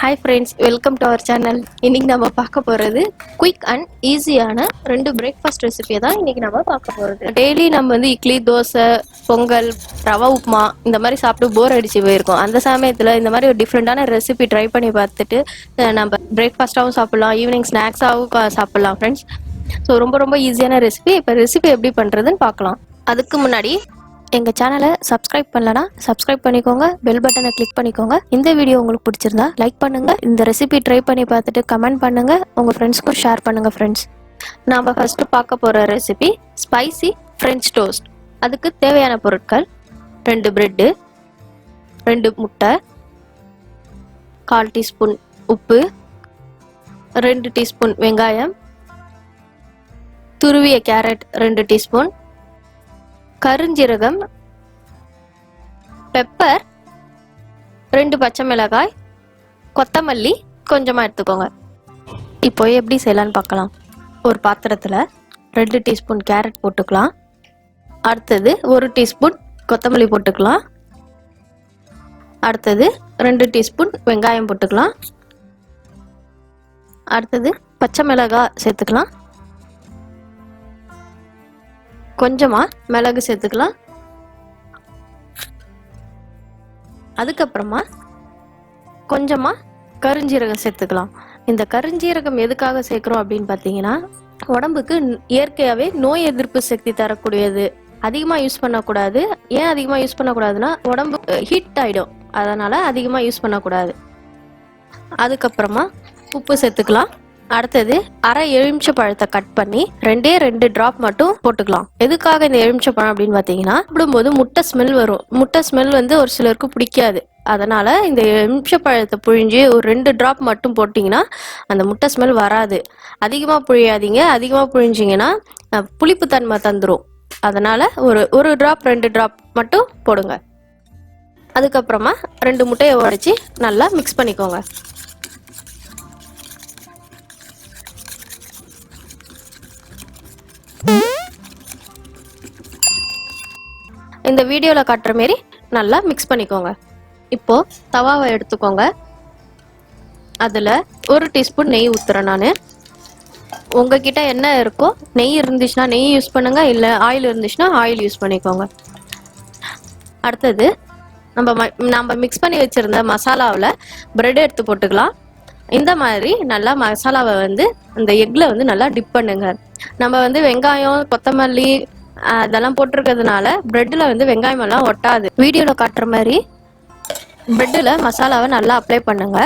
Hi friends, welcome to our channel. இன்னைக்கு நம்ம பார்க்க போறது குயிக் அண்ட் ஈஸியான ரெண்டு பிரேக்ஃபாஸ்ட் ரெசிபியை தான் இன்னைக்கு நம்ம பார்க்க போறது. டெய்லி நம்ம வந்து இட்லி, தோசை, பொங்கல், ரவா உப்புமா இந்த மாதிரி சாப்பிட்டு போர் அடிச்சு போயிருக்கோம். அந்த சமயத்துல இந்த மாதிரி ஒரு டிஃப்ரெண்டான ரெசிபி ட்ரை பண்ணி பார்த்துட்டு நம்ம பிரேக்ஃபாஸ்டாகவும் சாப்பிடலாம், ஈவினிங் ஸ்நாக்ஸாகவும் சாப்பிடலாம் ஃப்ரெண்ட்ஸ். ஸோ ரொம்ப ரொம்ப ஈஸியான ரெசிபி. இப்போ ரெசிபி எப்படி பண்றதுன்னு பார்க்கலாம். அதுக்கு முன்னாடி எங்க சேனலை சப்ஸ்கிரைப் பண்ணலனா சப்ஸ்கிரைப் பண்ணிக்கோங்க, பெல் பட்டனை கிளிக் பண்ணிக்கோங்க. இந்த வீடியோ உங்களுக்கு பிடிச்சிருந்தா லைக் பண்ணுங்க, இந்த ரெசிபி ட்ரை பண்ணி பார்த்துட்டு கமெண்ட் பண்ணுங்க, உங்க ஃப்ரெண்ட்ஸ்க்கும் ஷேர் பண்ணுங்க ஃப்ரெண்ட்ஸ். நாம ஃபர்ஸ்ட் பார்க்க போற ரெசிபி ஸ்பைசி ஃப்ரெஞ்ச் டோஸ்ட். அதுக்கு தேவையான பொருட்கள் 2 பிரெட்டு, 2 முட்டை, 1/4 டீஸ்பூன் உப்பு, 2 டீஸ்பூன் வெங்காயம், துருவிய கேரட் 2 டீஸ்பூன், கருஞ்சீரகம், பெப்பர், 2 பச்சை மிளகாய், கொத்தமல்லி கொஞ்சமா எடுத்துக்கோங்க. இப்போ எப்படி செய்யலான்னு பார்க்கலாம். ஒரு பாத்திரத்துல 2 டீஸ்பூன் கேரட் போட்டுக்கலாம். அடுத்தது 1 டீஸ்பூன் கொத்தமல்லி போட்டுக்கலாம். அடுத்தது 2 டீஸ்பூன் வெங்காயம் போட்டுக்கலாம். அடுத்தது பச்சை மிளகாய் சேர்த்துக்கலாம். கொஞ்சமா மிளகு சேர்த்துக்கலாம். அதுக்கப்புறமா கொஞ்சமா கருஞ்சீரகம் சேர்த்துக்கலாம். இந்த கருஞ்சீரகம் எதுக்காக சேர்க்கிறோம் அப்படின்னு பார்த்தீங்கன்னா, உடம்புக்கு இயற்கையாகவே நோய் எதிர்ப்பு சக்தி தரக்கூடியது. அதிகமாக யூஸ் பண்ணக்கூடாது. ஏன் அதிகமாக யூஸ் பண்ணக்கூடாதுன்னா, உடம்பு ஹீட் ஆகிடும், அதனால அதிகமாக யூஸ் பண்ணக்கூடாது. அதுக்கப்புறமா உப்பு சேர்த்துக்கலாம். அடுத்தது அரை எலுமிச்சை பழத்தை கட் பண்ணி 2 டிராப் மட்டும் போட்டுக்கலாம். எதுக்காக இந்த எலுமிச்சை பழம் அப்படின்னு பார்த்தீங்கன்னா, சாப்பிடும்போது முட்டை ஸ்மெல் வரும். முட்டை ஸ்மெல் வந்து ஒரு சிலருக்கு பிடிக்காது. அதனால இந்த எலுமிச்சை பழத்தை புழிஞ்சு ஒரு 2 டிராப் மட்டும் போட்டிங்கன்னா அந்த முட்டை ஸ்மெல் வராது. அதிகமாக புழியாதீங்க. அதிகமாக புழிஞ்சிங்கன்னா புளிப்பு தன்மை தந்துடும். அதனால ஒரு டிராப் 2 டிராப் மட்டும் போடுங்க. அதுக்கப்புறமா 2 முட்டையை உடைச்சி நல்லா மிக்ஸ் பண்ணிக்கோங்க. இந்த வீடியோல காட்டுற மாதிரி நல்லா மிக்ஸ் பண்ணிக்கோங்க. இப்போ தவாவை எடுத்துக்கோங்க. அதுல 1 டீஸ்பூன் நெய் ஊத்துறேன் நானு. உங்ககிட்ட என்ன இருக்கோ, நெய் இருந்துச்சுன்னா நெய் யூஸ் பண்ணுங்க, இல்ல ஆயில் இருந்துச்சுன்னா ஆயில் யூஸ் பண்ணிக்கோங்க. அடுத்தது நம்ம மிக்ஸ் பண்ணி வச்சிருந்த மசாலாவில் பிரெட் எடுத்து போட்டுக்கலாம். இந்த மாதிரி நல்லா மசாலாவை வந்து அந்த எக்ல வந்து நல்லா டிப் பண்ணுங்க. நம்ம வந்து வெங்காயம், கொத்தமல்லி அதெல்லாம் போட்டிருக்கிறதுனால பிரெட்ல வந்து வெங்காயம் எல்லாம் ஒட்டாது. வீடியோல காட்டுற மாதிரி பிரெட்ல மசாலாவை நல்லா அப்ளை பண்ணுங்க.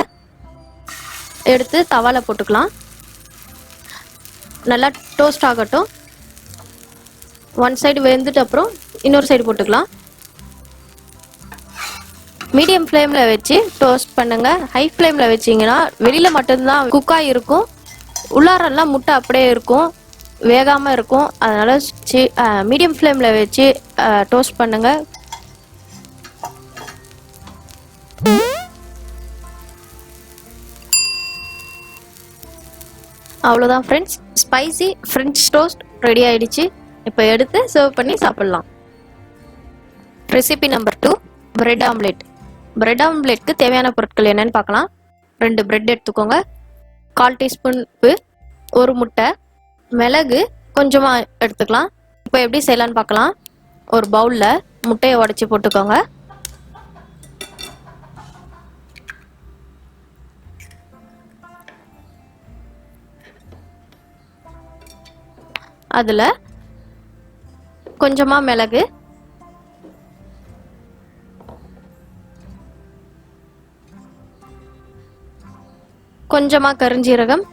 எடுத்து தவால போட்டுக்கலாம். நல்லா டோஸ்ட் ஆகட்டும். 1 சைடு வெந்துட்டு அப்புறம் இன்னொரு சைடு போட்டுக்கலாம். மீடியம் ஃப்ளேம்ல வச்சு டோஸ்ட் பண்ணுங்க. ஹை ஃப்ளேம்ல வச்சீங்கன்னா வெளியில மட்டும்தான் குக் ஆகிருக்கும், உள்ளாரெல்லாம் முட்டை அப்படியே இருக்கும், வேகாம இருக்கும். அதனால மீடியம் ஃப்ளேம்ல வச்சு டோஸ்ட் பண்ணுங்க. அவ்வளோதான் friends, spicy French toast ready ஆயிடுச்சு. இப்போ எடுத்து சர்வ் பண்ணி சாப்பிடலாம். Recipe number 2, bread omelette. Bread ஆம்லெட்க்கு தேவையான பொருட்கள் என்னன்னு பார்க்கலாம். 2 பிரெட் எடுத்துக்கோங்க, 1/4 டீஸ்பூன் உப்பு, 1 முட்டை, மிளகு கொஞ்சமா எடுத்துக்கலாம். இப்போ எப்படி செய்யலான்னு பார்க்கலாம். ஒரு பவுல்ல முட்டையை உடைச்சி போட்டுக்கோங்க. அதுல கொஞ்சமா மிளகு, கொஞ்சமா கருஞ்சீரகம்,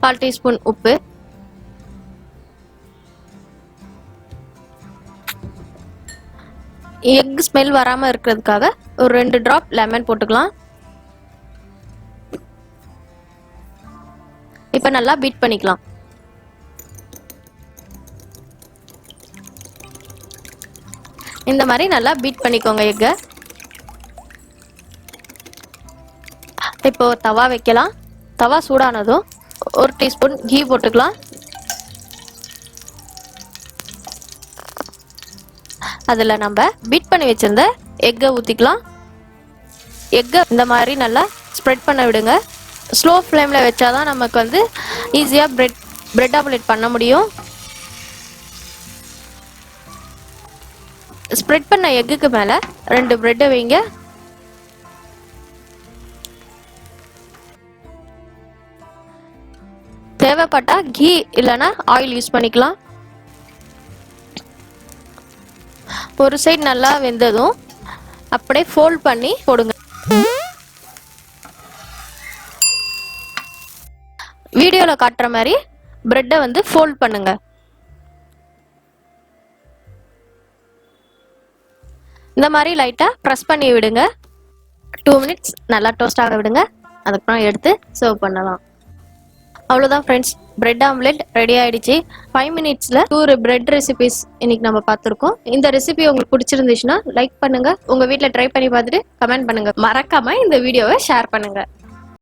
கால் டீஸ்பூன் உப்பு, எக் ஸ்மெல் வராம இருக்கிறதுக்காக ஒரு 2 டிராப் லெமன் போட்டுக்கலாம். இப்ப நல்லா பீட் பண்ணிக்கலாம். இந்த மாதிரி நல்லா பீட் பண்ணிக்கோங்க எக்க. இப்போ தவா வைக்கலாம். தவா சூடானதும் 1 டீஸ்பூன் கீ போட்டுக்கலாம். அதுல நம்ம பீட் பண்ணி வச்சிருந்த எக்கை ஊத்திக்கலாம். எக்கை இந்த மாதிரி நல்லா ஸ்ப்ரெட் பண்ண விடுங்க. ஸ்லோ ஃப்ளேம்ல வச்சாதான் நமக்கு வந்து ஈஸியா பிரெட் ஆம்லெட் பண்ண முடியும். ஸ்ப்ரெட் பண்ண எக்குக்கு மேல 2 பிரெட்டை வைங்க. தேவைப்பட்டா கீ இல்லைன்னா ஆயில் யூஸ் பண்ணிக்கலாம். ஒரு சைடு நல்லா வெந்ததும் அப்படியே ஃபோல்ட் பண்ணி போடுங்க. வீடியோல காட்டுற மாதிரி பிரெட்டை வந்து ஃபோல்ட் பண்ணுங்க. இந்த மாதிரி லைட்டா பிரஸ் பண்ணி விடுங்க. 2 மினிட்ஸ் நல்லா டோஸ்ட் ஆக விடுங்க. அதுக்கப்புறம் எடுத்து சர்வ் பண்ணலாம். அவ்வளோதான் ஃப்ரெண்ட்ஸ், பிரெட் ஆம்லெட் ரெடி ஆயிடுச்சு. 5 மினிட்ஸ்ல 2 பிரெட் ரெசிபிஸ் இன்னைக்கு நம்ம பார்த்துருக்கோம். இந்த ரெசிபி உங்களுக்கு பிடிச்சிருந்துச்சுன்னா லைக் பண்ணுங்க. உங்க வீட்டில் ட்ரை பண்ணி பார்த்துட்டு கமெண்ட் பண்ணுங்க. மறக்காம இந்த வீடியோவை ஷேர் பண்ணுங்க.